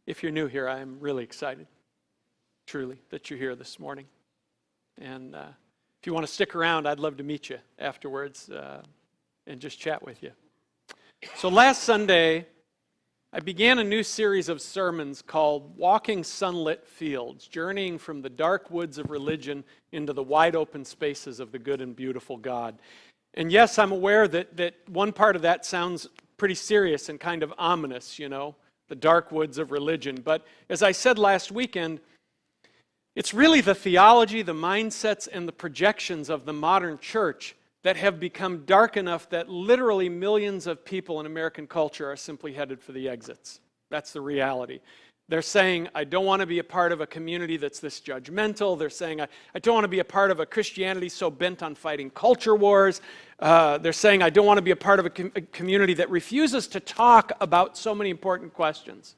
If you're new here, I'm really excited, truly, that you're here this morning. And if you want to stick around, I'd love to meet you afterwards and just chat with you. So last Sunday, I began a new series of sermons called Walking Sunlit Fields, journeying from the dark woods of religion into the wide open spaces of the good and beautiful God. And yes, I'm aware that one part of that sounds pretty serious and kind of ominous, the dark woods of religion. But as I said last weekend, it's really the theology, the mindsets, and the projections of the modern church that have become dark enough that literally millions of people in American culture are simply headed for the exits. That's the reality. They're saying, I don't want to be a part of a community that's this judgmental. They're saying, I don't want to be a part of a Christianity so bent on fighting culture wars. They're saying, I don't want to be a part of a community that refuses to talk about so many important questions.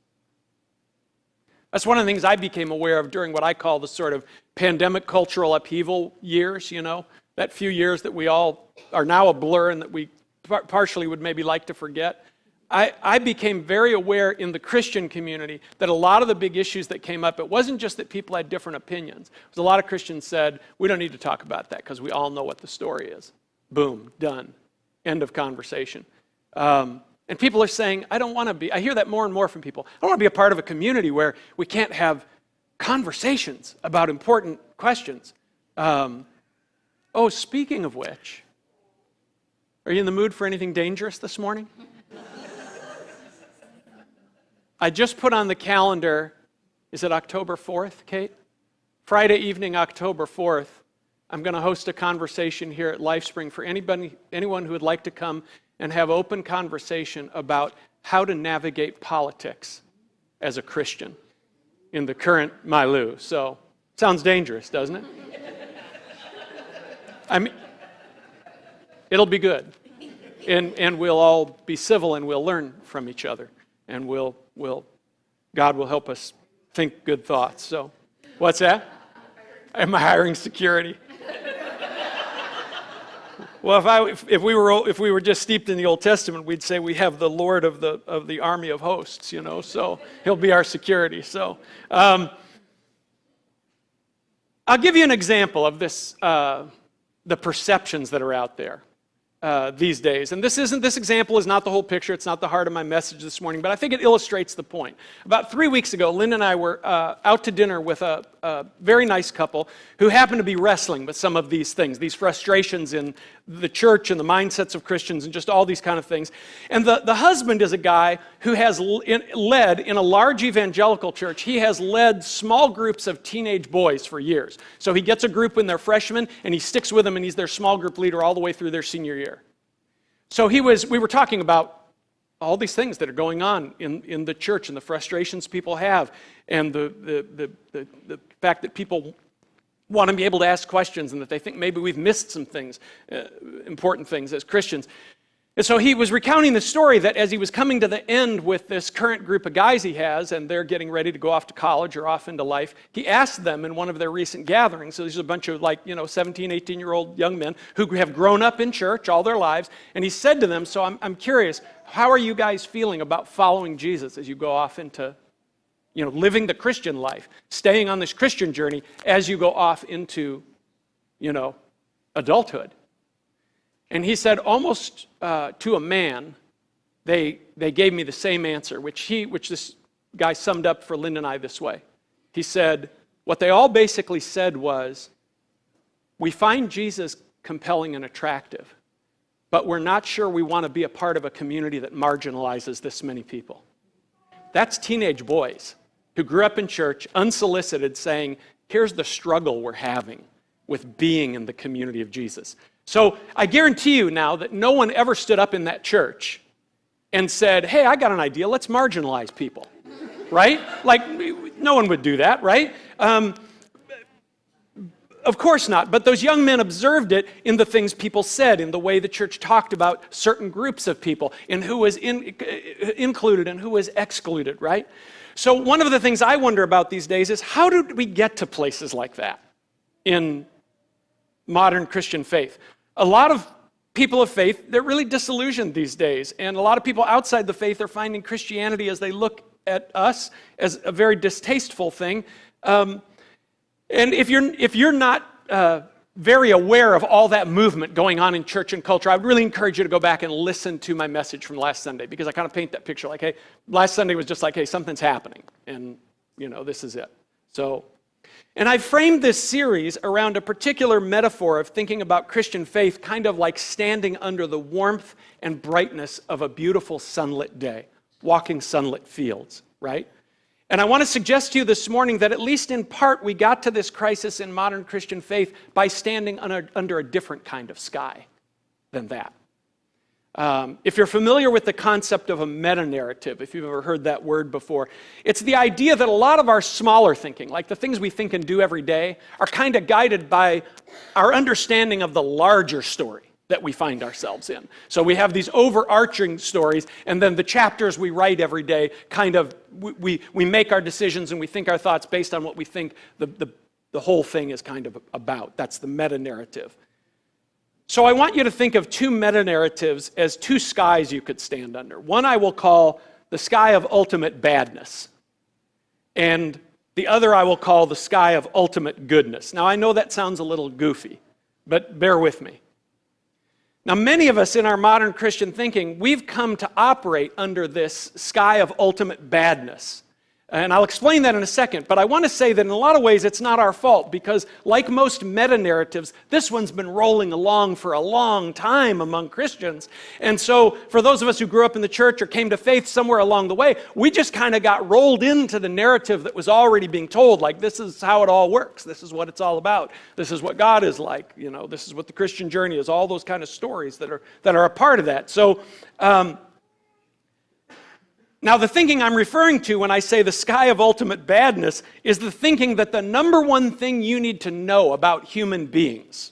That's one of the things I became aware of during what I call the sort of pandemic cultural upheaval years, that few years that we all are now a blur and that we partially would maybe like to forget. I became very aware in the Christian community that a lot of the big issues that came up, it wasn't just that people had different opinions. It was a lot of Christians said, we don't need to talk about that because we all know what the story is. Boom, done. End of conversation. And people are saying, I hear that more and more from people. I don't want to be a part of a community where we can't have conversations about important questions. Speaking of which, are you in the mood for anything dangerous this morning? I just put on the calendar, is it October 4th, Kate? Friday evening, October 4th, I'm going to host a conversation here at LifeSpring for anyone who would like to come and have open conversation about how to navigate politics as a Christian in the current milieu. So, sounds dangerous, doesn't it? I mean, it'll be good. And we'll all be civil and we'll learn from each other. And God will help us think good thoughts. So, what's that? Am I hiring security? Well, if we were just steeped in the Old Testament, we'd say we have the Lord of the army of hosts, so he'll be our security. So, I'll give you an example of this, the perceptions that are out there these days. And this example is not the whole picture. It's not the heart of my message this morning, but I think it illustrates the point. About 3 weeks ago, Lynn and I were out to dinner with a very nice couple who happened to be wrestling with some of these things, these frustrations in the church and the mindsets of Christians and just all these kind of things. And the husband is a guy who has led in a large evangelical church. He has led small groups of teenage boys for years. So he gets a group when they're freshmen and he sticks with them and he's their small group leader all the way through their senior year. So we were talking about all these things that are going on in the church and the frustrations people have and the fact that people want to be able to ask questions and that they think maybe we've missed some things, important things as Christians. And so he was recounting the story that as he was coming to the end with this current group of guys he has, and they're getting ready to go off to college or off into life, he asked them in one of their recent gatherings, so these are a bunch of 17, 18-year-old young men who have grown up in church all their lives, and he said to them, so I'm curious, how are you guys feeling about following Jesus as you go off into, living the Christian life, staying on this Christian journey as you go off into, adulthood? And he said, almost to a man, they gave me the same answer, which this guy summed up for Lynn and I this way. He said, what they all basically said was, we find Jesus compelling and attractive, but we're not sure we want to be a part of a community that marginalizes this many people. That's teenage boys who grew up in church, unsolicited, saying, here's the struggle we're having with being in the community of Jesus. So I guarantee you now that no one ever stood up in that church and said, hey, I got an idea, let's marginalize people, right? Like, no one would do that, right? Of course not, but those young men observed it in the things people said, in the way the church talked about certain groups of people, in who was included and who was excluded, right? So one of the things I wonder about these days is, how did we get to places like that in modern Christian faith? A lot of people of faith, they're really disillusioned these days. And a lot of people outside the faith are finding Christianity, as they look at us as a very distasteful thing. And if you're not very aware of all that movement going on in church and culture, I would really encourage you to go back and listen to my message from last Sunday, because I kind of paint that picture like, hey, last Sunday was just like, hey, something's happening, and this is it. And I framed this series around a particular metaphor of thinking about Christian faith kind of like standing under the warmth and brightness of a beautiful sunlit day, walking sunlit fields, right? And I want to suggest to you this morning that at least in part we got to this crisis in modern Christian faith by standing under a different kind of sky than that. If you're familiar with the concept of a meta-narrative, if you've ever heard that word before, it's the idea that a lot of our smaller thinking, like the things we think and do every day, are kind of guided by our understanding of the larger story that we find ourselves in. So we have these overarching stories, and then the chapters we write every day, kind of, we make our decisions and we think our thoughts based on what we think the whole thing is kind of about. That's the meta-narrative. So I want you to think of two meta-narratives as two skies you could stand under. One I will call the sky of ultimate badness, and the other I will call the sky of ultimate goodness. Now I know that sounds a little goofy, but bear with me. Now many of us in our modern Christian thinking, we've come to operate under this sky of ultimate badness. And I'll explain that in a second, but I want to say that in a lot of ways it's not our fault, because like most meta-narratives, this one's been rolling along for a long time among Christians. And so for those of us who grew up in the church or came to faith somewhere along the way, we just kind of got rolled into the narrative that was already being told, like this is how it all works, this is what it's all about, this is what God is like, this is what the Christian journey is, all those kind of stories that are a part of that. So, now, the thinking I'm referring to when I say the sky of ultimate badness is the thinking that the number one thing you need to know about human beings,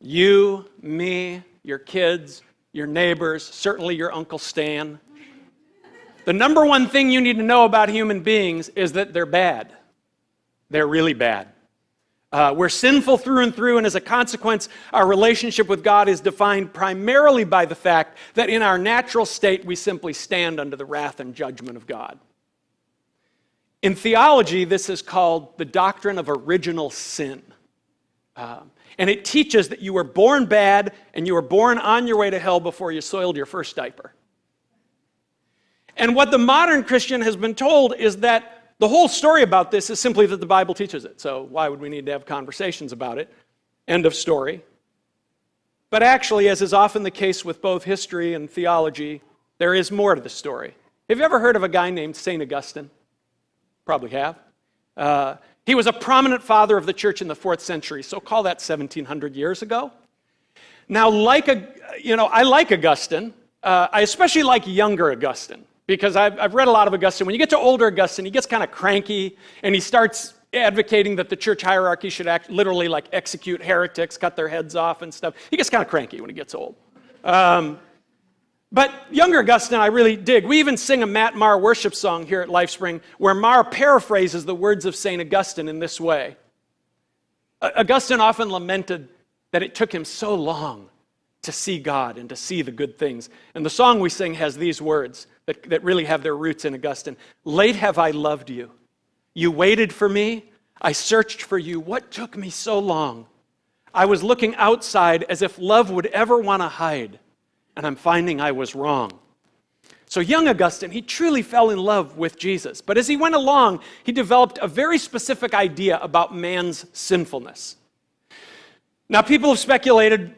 you, me, your kids, your neighbors, certainly your Uncle Stan, the number one thing you need to know about human beings is that they're bad. They're really bad. We're sinful through and through, and as a consequence, our relationship with God is defined primarily by the fact that in our natural state, we simply stand under the wrath and judgment of God. In theology, this is called the doctrine of original sin. And it teaches that you were born bad, and you were born on your way to hell before you soiled your first diaper. And what the modern Christian has been told is that the whole story about this is simply that the Bible teaches it. So why would we need to have conversations about it? End of story. But actually, as is often the case with both history and theology, there is more to the story. Have you ever heard of a guy named St. Augustine? Probably have. He was a prominent father of the church in the 4th century, so call that 1,700 years ago. Now, I like Augustine. I especially like younger Augustine, because I've read a lot of Augustine. When you get to older Augustine, he gets kind of cranky, and he starts advocating that the church hierarchy should literally execute heretics, cut their heads off and stuff. He gets kind of cranky when he gets old. But younger Augustine I really dig. We even sing a Matt Maher worship song here at LifeSpring where Maher paraphrases the words of St. Augustine in this way. Augustine often lamented that it took him so long to see God and to see the good things. And the song we sing has these words that really have their roots in Augustine. Late have I loved you. You waited for me. I searched for you. What took me so long? I was looking outside as if love would ever want to hide, and I'm finding I was wrong. So young Augustine, he truly fell in love with Jesus. But as he went along, he developed a very specific idea about man's sinfulness. Now, people have speculated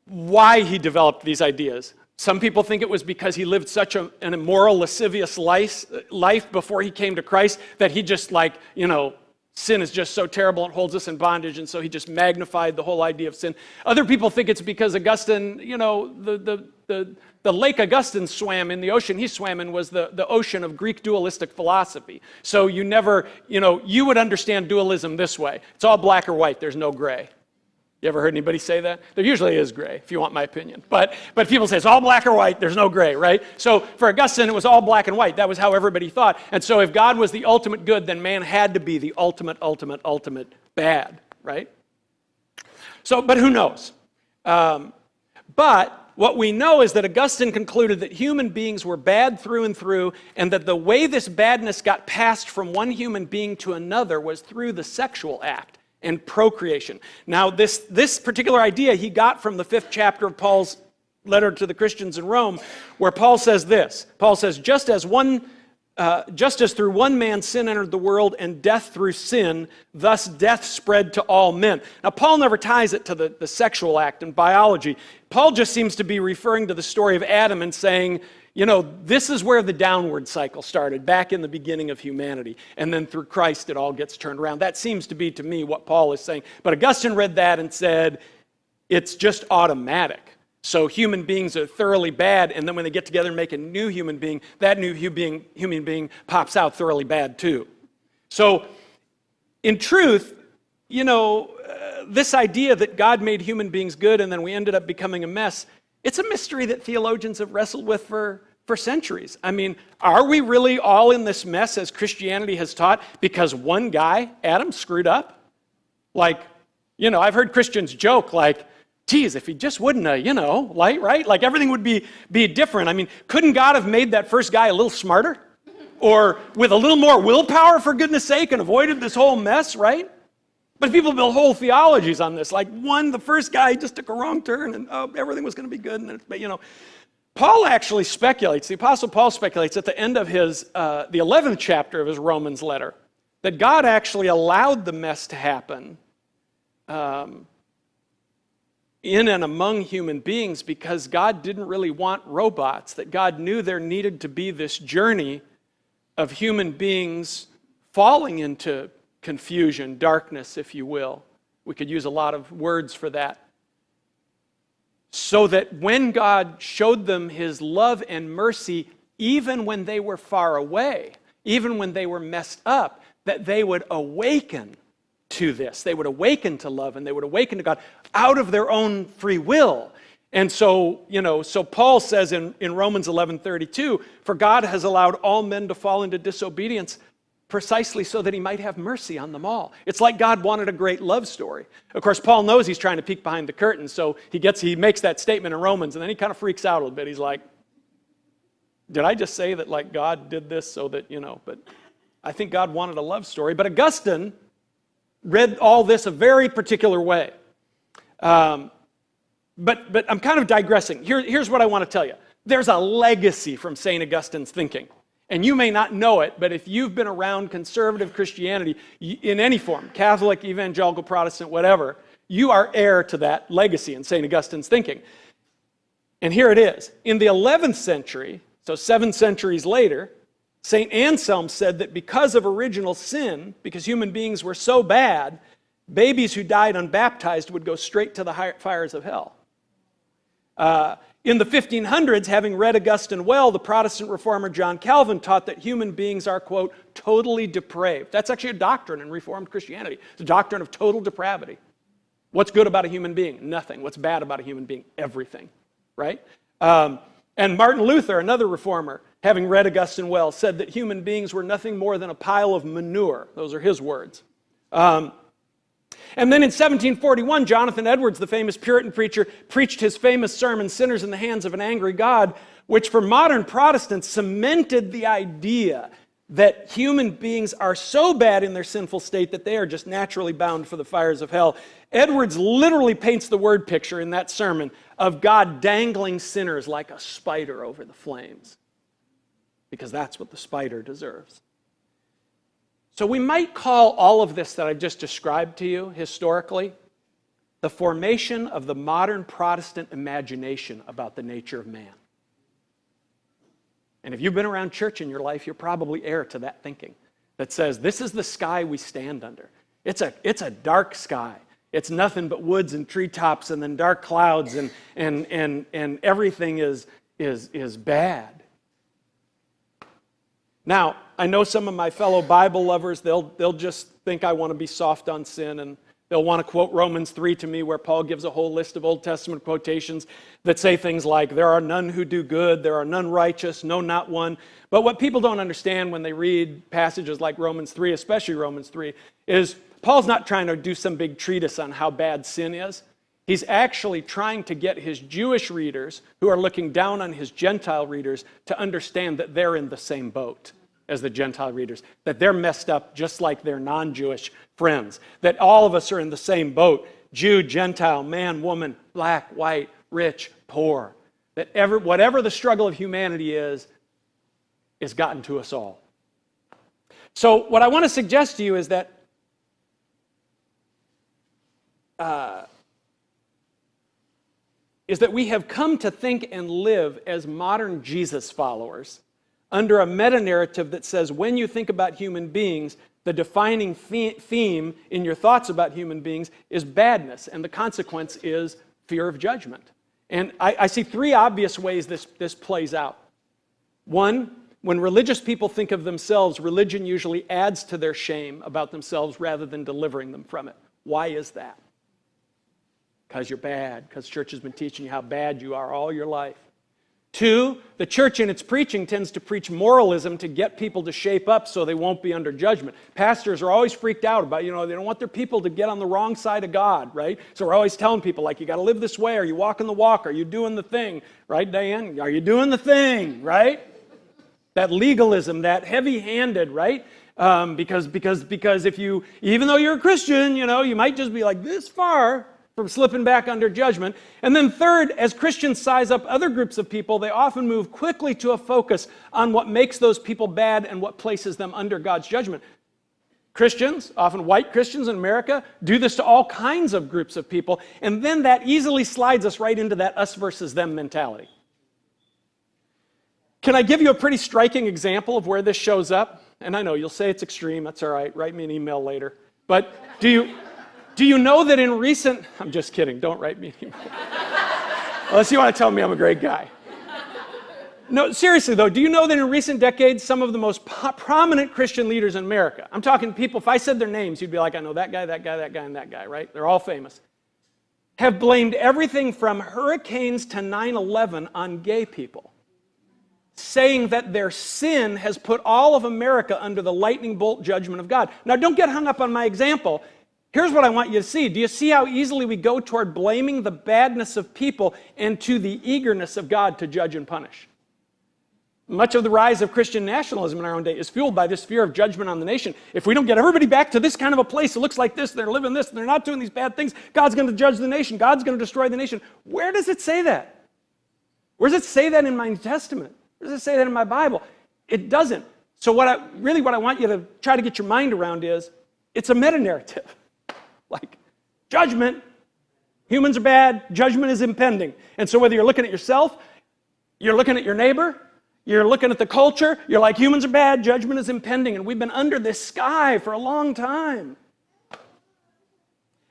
why he developed these ideas. Some people think it was because he lived such an immoral, lascivious life before he came to Christ that he just sin is just so terrible and holds us in bondage, and so he just magnified the whole idea of sin. Other people think it's because Augustine, the lake Augustine swam in, the ocean he swam in was the ocean of Greek dualistic philosophy. So you would understand dualism this way. It's all black or white, there's no gray. You ever heard anybody say that? There usually is gray, if you want my opinion. But people say it's all black or white, there's no gray, right? So for Augustine, it was all black and white. That was how everybody thought. And so if God was the ultimate good, then man had to be the ultimate bad, right? So, but who knows? But what we know is that Augustine concluded that human beings were bad through and through, and that the way this badness got passed from one human being to another was through the sexual act and procreation. Now, this particular idea he got from the 5th chapter of Paul's letter to the Christians in Rome, where Paul says this. Paul says, just as through one man sin entered the world and death through sin, thus death spread to all men. Now, Paul never ties it to the sexual act and biology. Paul just seems to be referring to the story of Adam and saying, this is where the downward cycle started, back in the beginning of humanity. And then through Christ, it all gets turned around. That seems to be, to me, what Paul is saying. But Augustine read that and said, it's just automatic. So human beings are thoroughly bad, and then when they get together and make a new human being, that new human being pops out thoroughly bad too. So in truth, this idea that God made human beings good and then we ended up becoming a mess, it's a mystery that theologians have wrestled with for centuries. I mean, are we really all in this mess as Christianity has taught because one guy, Adam, screwed up? I've heard Christians joke geez, if he just wouldn't have, right? Like everything would be different. I mean, couldn't God have made that first guy a little smarter? Or with a little more willpower, for goodness sake, and avoided this whole mess, right? But people build whole theologies on this. The first guy just took a wrong turn and everything was going to be good. Paul actually speculates, the Apostle Paul speculates at the end of his, the 11th chapter of his Romans letter, that God actually allowed the mess to happen in and among human beings because God didn't really want robots, that God knew there needed to be this journey of human beings falling into confusion, darkness, if you will. We could use a lot of words for that. So that when God showed them his love and mercy, even when they were far away, even when they were messed up, that they would awaken to this. They would awaken to love and they would awaken to God out of their own free will. And so Paul says in Romans 11:32, for God has allowed all men to fall into disobedience precisely so that he might have mercy on them all. It's like God wanted a great love story. Of course, Paul knows he's trying to peek behind the curtain, so he makes that statement in Romans, and then he kind of freaks out a little bit. He's like, did I just say that God did this so that, but I think God wanted a love story. But Augustine read all this a very particular way. But I'm kind of digressing. Here's what I want to tell you. There's a legacy from St. Augustine's thinking. And you may not know it, but if you've been around conservative Christianity in any form, Catholic, evangelical, Protestant, whatever, you are heir to that legacy in St. Augustine's thinking. And here it is. In the 11th century, so 7 centuries later, St. Anselm said that because of original sin, because human beings were so bad, babies who died unbaptized would go straight to the fires of hell. In the 1500s, having read Augustine well, the Protestant reformer John Calvin taught that human beings are, quote, totally depraved. That's actually a doctrine in Reformed Christianity. It's a doctrine of total depravity. What's good about a human being? Nothing. What's bad about a human being? Everything, right? And Martin Luther, another reformer, having read Augustine well, said that human beings were nothing more than a pile of manure. Those are his words. And then in 1741, Jonathan Edwards, the famous Puritan preacher, preached his famous sermon, Sinners in the Hands of an Angry God, which for modern Protestants cemented the idea that human beings are so bad in their sinful state that they are just naturally bound for the fires of hell. Edwards literally paints the word picture in that sermon of God dangling sinners like a spider over the flames, because that's what the spider deserves. So we might call all of this that I've just described to you historically the formation of the modern Protestant imagination about the nature of man. And if you've been around church in your life, you're probably heir to that thinking that says this is the sky we stand under. It's a dark sky. It's nothing but woods and treetops and then dark clouds and everything is bad. Now, I know some of my fellow Bible lovers, they'll just think I want to be soft on sin, and they'll want to quote Romans 3 to me, where Paul gives a whole list of Old Testament quotations that say things like, there are none who do good, there are none righteous, no, not one. But what people don't understand when they read passages like Romans 3, especially Romans 3, is Paul's not trying to do some big treatise on how bad sin is. He's actually trying to get his Jewish readers, who are looking down on his Gentile readers, to understand that they're in the same boat as the Gentile readers, that they're messed up just like their non-Jewish friends, that all of us are in the same boat, Jew, Gentile, man, woman, black, white, rich, poor, that whatever the struggle of humanity is gotten to us all. So what I want to suggest to you is that we have come to think and live as modern Jesus followers under a meta-narrative that says when you think about human beings, the defining theme in your thoughts about human beings is badness, and the consequence is fear of judgment. And I see three obvious ways this plays out. One, when religious people think of themselves, religion usually adds to their shame about themselves rather than delivering them from it. Why is that? Because you're bad, because church has been teaching you how bad you are all your life. Two, the church in its preaching tends to preach moralism to get people to shape up so they won't be under judgment. Pastors are always freaked out about, they don't want their people to get on the wrong side of God, right? So we're always telling people, like, you got to live this way. Are you walking the walk? Are you doing the thing? Right, Diane? Are you doing the thing, right? That legalism, that heavy-handed, right? Because if you, even though you're a Christian, you might just be like this far from slipping back under judgment. And then third, as Christians size up other groups of people, they often move quickly to a focus on what makes those people bad and what places them under God's judgment. Christians, often white Christians in America, do this to all kinds of groups of people, and then that easily slides us right into that us versus them mentality. Can I give you a pretty striking example of where this shows up? And I know you'll say it's extreme, that's all right, write me an email later. But do you know that in recent... I'm just kidding, don't write me an email. Unless you want to tell me I'm a great guy. No, seriously though, do you know that in recent decades, some of the most prominent Christian leaders in America, I'm talking people, if I said their names, you'd be like, I know that guy, that guy, that guy, and that guy, right? They're all famous. Have blamed everything from hurricanes to 9/11 on gay people, saying that their sin has put all of America under the lightning bolt judgment of God. Now, don't get hung up on my example. Here's what I want you to see. Do you see how easily we go toward blaming the badness of people and to the eagerness of God to judge and punish? Much of the rise of Christian nationalism in our own day is fueled by this fear of judgment on the nation. If we don't get everybody back to this kind of a place that looks like this, they're living this, and they're not doing these bad things, God's going to judge the nation. God's going to destroy the nation. Where does it say that? Where does it say that in my New Testament? Where does it say that in my Bible? It doesn't. So what I want you to try to get your mind around is, it's a meta-narrative. Like, judgment, humans are bad, judgment is impending. And so whether you're looking at yourself, you're looking at your neighbor, you're looking at the culture, you're like, humans are bad, judgment is impending. And we've been under this sky for a long time.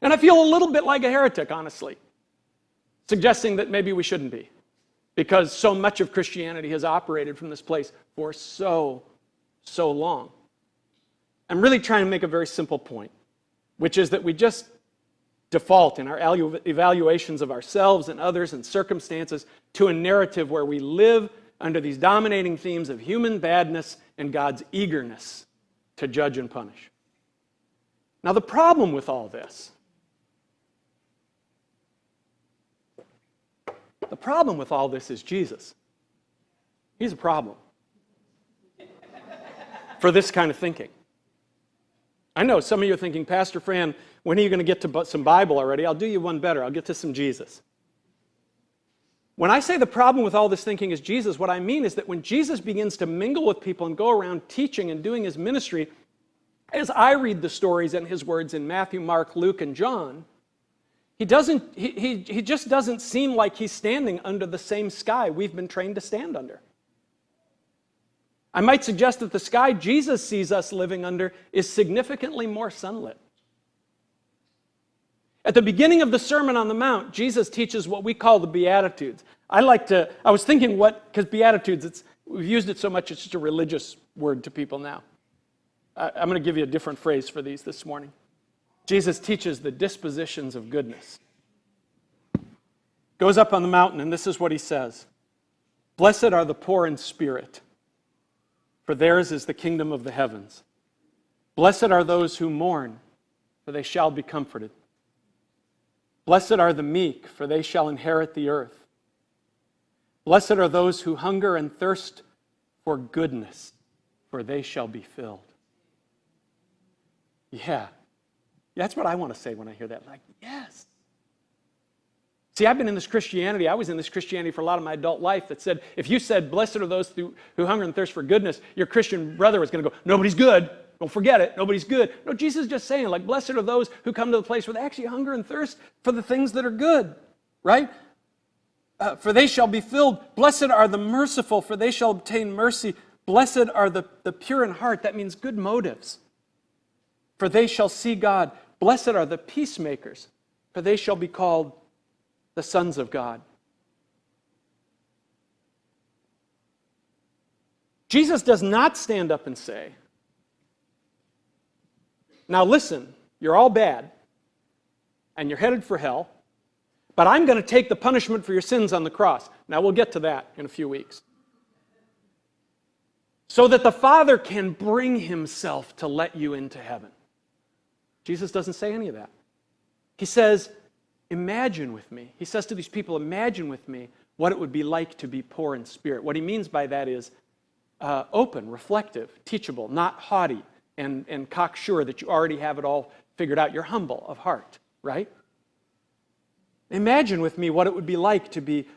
And I feel a little bit like a heretic, honestly, suggesting that maybe we shouldn't be, because so much of Christianity has operated from this place for so long. I'm really trying to make a very simple point, which is that we just default in our evaluations of ourselves and others and circumstances to a narrative where we live under these dominating themes of human badness and God's eagerness to judge and punish. Now, the problem with all this, is Jesus. He's a problem for this kind of thinking. I know some of you are thinking, Pastor Fran, when are you going to get to some Bible already? I'll do you one better. I'll get to some Jesus. When I say the problem with all this thinking is Jesus, what I mean is that when Jesus begins to mingle with people and go around teaching and doing his ministry, as I read the stories and his words in Matthew, Mark, Luke, and John, he just doesn't seem like he's standing under the same sky we've been trained to stand under. I might suggest that the sky Jesus sees us living under is significantly more sunlit. At the beginning of the Sermon on the Mount, Jesus teaches what we call the Beatitudes. I was thinking because Beatitudes, we've used it so much, it's just a religious word to people now. I'm going to give you a different phrase for these this morning. Jesus teaches the dispositions of goodness. Goes up on the mountain, and this is what he says. Blessed are the poor in spirit, for theirs is the kingdom of the heavens. Blessed are those who mourn, for they shall be comforted. Blessed are the meek, for they shall inherit the earth. Blessed are those who hunger and thirst for goodness, for they shall be filled. Yeah. That's what I want to say when I hear that. Like, yes. See, I've been in this Christianity. I was in this Christianity for a lot of my adult life that said, if you said, blessed are those who hunger and thirst for goodness, your Christian brother was going to go, nobody's good. Don't forget it. Nobody's good. No, Jesus is just saying, like, blessed are those who come to the place where they actually hunger and thirst for the things that are good, right? For they shall be filled. Blessed are the merciful, for they shall obtain mercy. Blessed are the pure in heart. That means good motives. For they shall see God. Blessed are the peacemakers, for they shall be called the sons of God. Jesus does not stand up and say, now listen, you're all bad, and you're headed for hell, but I'm going to take the punishment for your sins on the cross. Now we'll get to that in a few weeks. So that the Father can bring himself to let you into heaven. Jesus doesn't say any of that. He says, imagine with me. He says to these people, imagine with me what it would be like to be poor in spirit. What he means by that is open, reflective, teachable, not haughty and cocksure that you already have it all figured out. You're humble of heart, right? Imagine with me what it would be like to be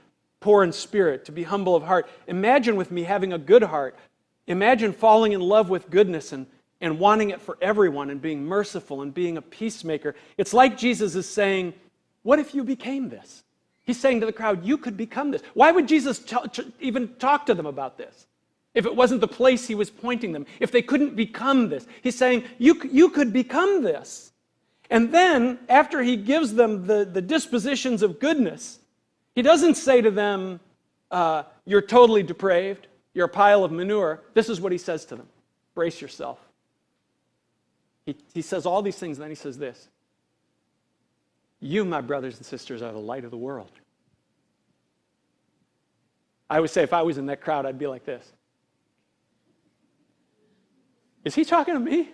poor in spirit, to be humble of heart. Imagine with me having a good heart. Imagine falling in love with goodness and wanting it for everyone and being merciful and being a peacemaker. It's like Jesus is saying, what if you became this? He's saying to the crowd, you could become this. Why would Jesus even talk to them about this? If it wasn't the place he was pointing them, if they couldn't become this. He's saying, you could become this. And then, after he gives them the dispositions of goodness, he doesn't say to them, you're totally depraved, you're a pile of manure. This is what he says to them. Brace yourself. He says all these things, and then he says this. You, my brothers and sisters, are the light of the world. I would say if I was in that crowd, I'd be like this. Is he talking to me?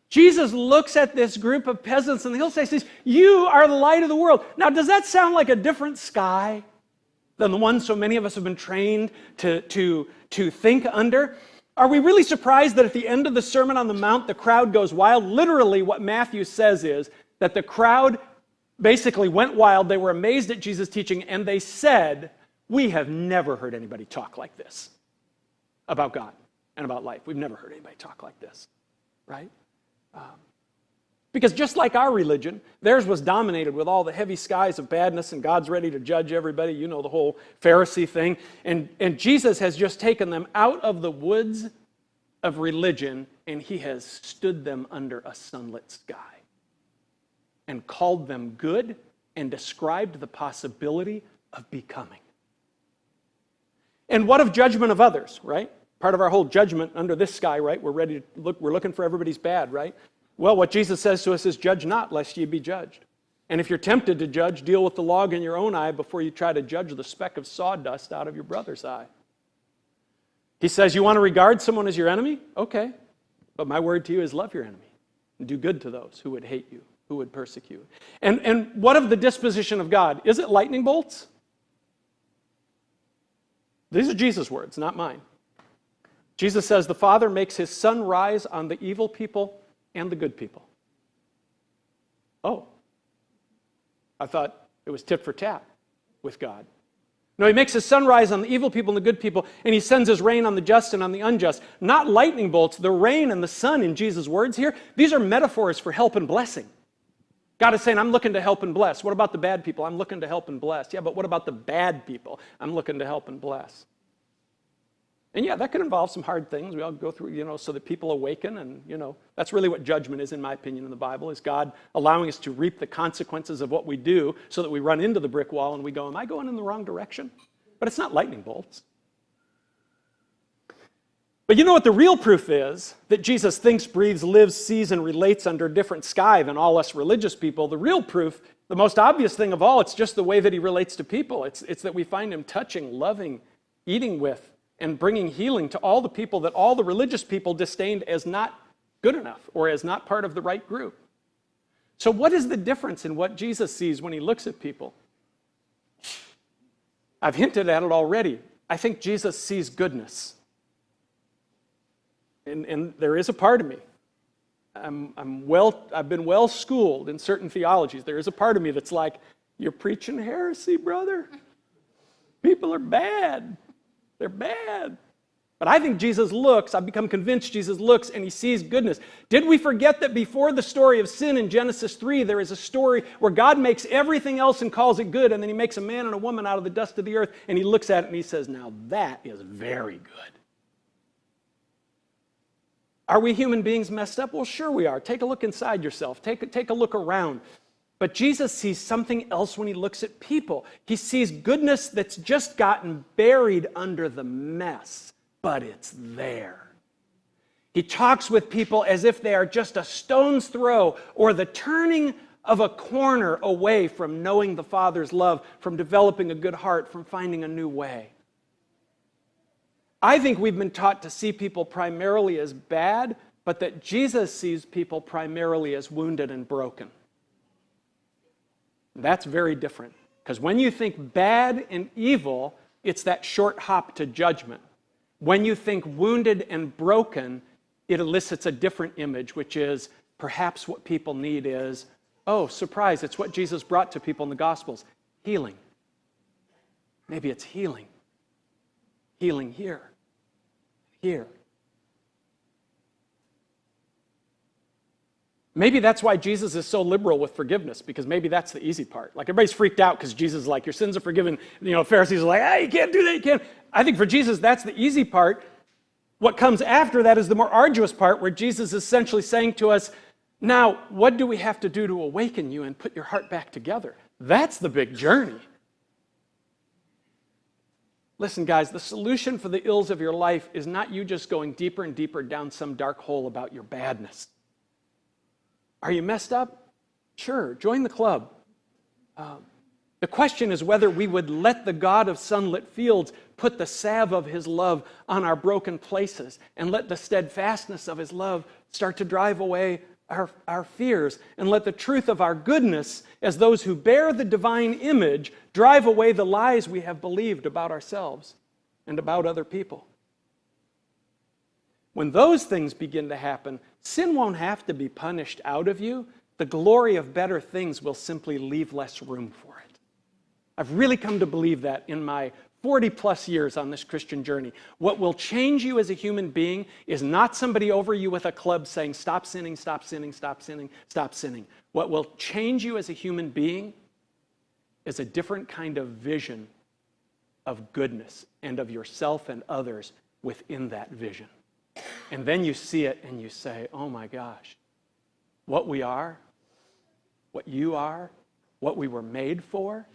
Jesus looks at this group of peasants and he'll say, you are the light of the world. Now, does that sound like a different sky than the one so many of us have been trained to think under? Are we really surprised that at the end of the Sermon on the Mount, the crowd goes wild? Literally, what Matthew says is that the crowd basically went wild. They were amazed at Jesus' teaching, and they said, we have never heard anybody talk like this about God and about life. We've never heard anybody talk like this, right? Because just like our religion, theirs was dominated with all the heavy skies of badness and God's ready to judge everybody. You know the whole Pharisee thing. And Jesus has just taken them out of the woods of religion and he has stood them under a sunlit sky and called them good and described the possibility of becoming. And what of judgment of others, right? Part of our whole judgment under this sky, right? We're looking for everybody's bad, right? Well, what Jesus says to us is, judge not, lest ye be judged. And if you're tempted to judge, deal with the log in your own eye before you try to judge the speck of sawdust out of your brother's eye. He says, you want to regard someone as your enemy? Okay. But my word to you is love your enemy and do good to those who would hate you, who would persecute. And what of the disposition of God? Is it lightning bolts? These are Jesus' words, not mine. Jesus says the Father makes his sun rise on the evil people and the good people. Oh, I thought it was tit for tat with God. No, he makes his sun rise on the evil people and the good people, and he sends his rain on the just and on the unjust. Not lightning bolts, the rain and the sun in Jesus' words here, these are metaphors for help and blessing. God is saying, I'm looking to help and bless. What about the bad people? I'm looking to help and bless. Yeah, but what about the bad people? I'm looking to help and bless. And yeah, that could involve some hard things. We all go through, so that people awaken. And, that's really what judgment is, in my opinion, in the Bible, is God allowing us to reap the consequences of what we do so that we run into the brick wall and we go, am I going in the wrong direction? But it's not lightning bolts. But you know what the real proof is? That Jesus thinks, breathes, lives, sees, and relates under a different sky than all us religious people. The real proof, the most obvious thing of all, it's just the way that he relates to people. It's that we find him touching, loving, eating with, and bringing healing to all the people that all the religious people disdained as not good enough or as not part of the right group. So what is the difference in what Jesus sees when he looks at people? I've hinted at it already. I think Jesus sees goodness. And there is a part of me. I've been well schooled in certain theologies. There is a part of me that's like, you're preaching heresy, brother. People are bad. They're bad. But I think Jesus looks, I've become convinced Jesus looks and he sees goodness. Did we forget that before the story of sin in Genesis 3, there is a story where God makes everything else and calls it good, and then he makes a man and a woman out of the dust of the earth, and he looks at it and he says, now that is very good. Are we human beings messed up? Well, sure we are. Take a look inside yourself. Take a look around. But Jesus sees something else when he looks at people. He sees goodness that's just gotten buried under the mess, but it's there. He talks with people as if they are just a stone's throw or the turning of a corner away from knowing the Father's love, from developing a good heart, from finding a new way. I think we've been taught to see people primarily as bad, but that Jesus sees people primarily as wounded and broken. That's very different. Because when you think bad and evil, it's that short hop to judgment. When you think wounded and broken, it elicits a different image, which is perhaps what people need is, oh, surprise, it's what Jesus brought to people in the Gospels, healing. Maybe it's healing. Healing here. Here. Maybe that's why Jesus is so liberal with forgiveness, because maybe that's the easy part. Like everybody's freaked out because Jesus is like, your sins are forgiven. Pharisees are like, you can't do that, you can't. I think for Jesus, that's the easy part. What comes after that is the more arduous part, where Jesus is essentially saying to us, now, what do we have to do to awaken you and put your heart back together? That's the big journey. Listen, guys, the solution for the ills of your life is not you just going deeper and deeper down some dark hole about your badness. Are you messed up? Sure, join the club. The question is whether we would let the God of sunlit fields put the salve of his love on our broken places and let the steadfastness of his love start to drive away our fears, and let the truth of our goodness as those who bear the divine image drive away the lies we have believed about ourselves and about other people. When those things begin to happen, sin won't have to be punished out of you. The glory of better things will simply leave less room for it. I've really come to believe that in my 40 plus years on this Christian journey. What will change you as a human being is not somebody over you with a club saying, stop sinning, stop sinning, stop sinning, stop sinning. What will change you as a human being is a different kind of vision of goodness and of yourself and others within that vision. And then you see it and you say, oh my gosh, what we are, what you are, what we were made for,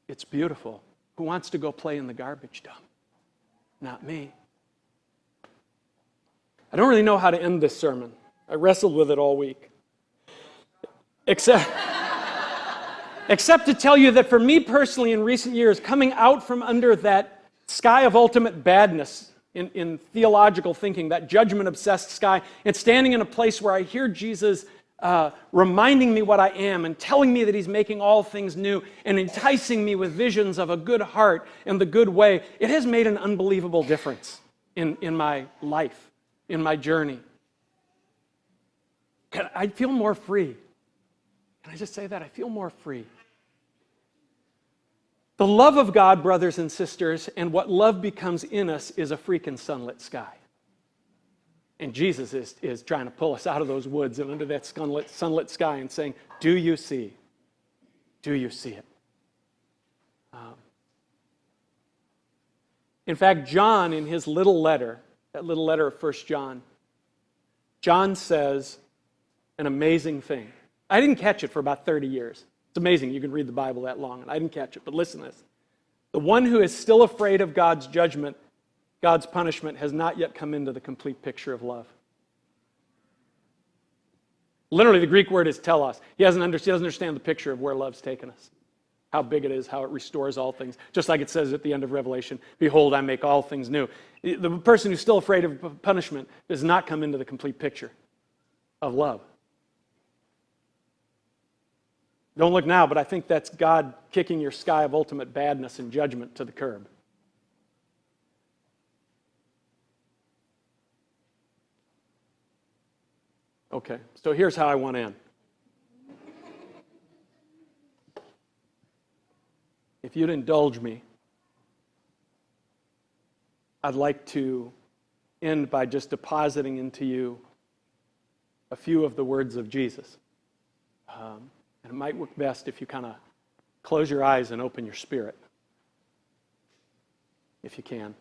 it's beautiful. Who wants to go play in the garbage dump? Not me. I don't really know how to end this sermon. I wrestled with it all week. Except to tell you that for me personally in recent years, coming out from under that sky of ultimate badness in theological thinking, that judgment-obsessed sky, and standing in a place where I hear Jesus reminding me what I am and telling me that he's making all things new and enticing me with visions of a good heart and the good way, it has made an unbelievable difference in my life, in my journey. I feel more free. Can I just say that? I feel more free. The love of God, brothers and sisters, and what love becomes in us is a freaking sunlit sky. And Jesus is trying to pull us out of those woods and under that sunlit sky and saying, do you see? Do you see it? In fact, John, in his little letter, that little letter of 1 John, John says an amazing thing. I didn't catch it for about 30 years. It's amazing you can read the Bible that long, and I didn't catch it, but listen to this. The one who is still afraid of God's judgment, God's punishment, has not yet come into the complete picture of love. Literally, the Greek word is telos. He doesn't understand the picture of where love's taken us, how big it is, how it restores all things. Just like it says at the end of Revelation, behold, I make all things new. The person who's still afraid of punishment does not come into the complete picture of love. Don't look now, but I think that's God kicking your sky of ultimate badness and judgment to the curb. Okay, so here's how I want to end. If you'd indulge me, I'd like to end by just depositing into you a few of the words of Jesus. And it might work best if you kind of close your eyes and open your spirit, if you can.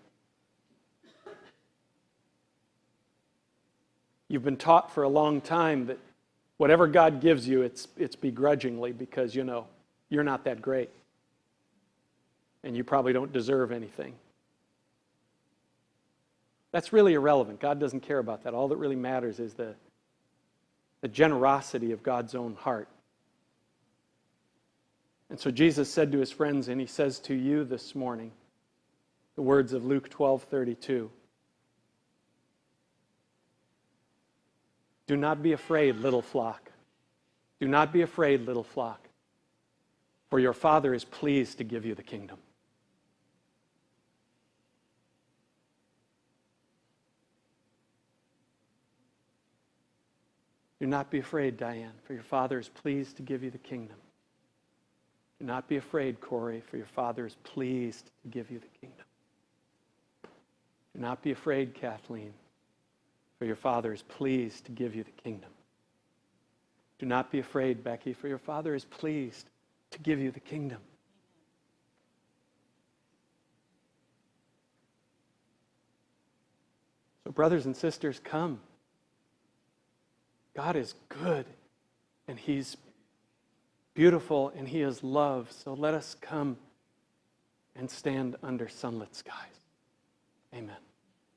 You've been taught for a long time that whatever God gives you, it's begrudgingly because, you know, you're not that great. And you probably don't deserve anything. That's really irrelevant. God doesn't care about that. All that really matters is the generosity of God's own heart. And so Jesus said to his friends, and he says to you this morning, the words of Luke 12:32. Do not be afraid, little flock. Do not be afraid, little flock, for your Father is pleased to give you the kingdom. Do not be afraid, Diane, for your Father is pleased to give you the kingdom. Do not be afraid, Corey, for your Father is pleased to give you the kingdom. Do not be afraid, Kathleen, for your Father is pleased to give you the kingdom. Do not be afraid, Becky, for your Father is pleased to give you the kingdom. So, brothers and sisters, come. God is good, and He's beautiful, and He is love. So let us come and stand under sunlit skies. Amen.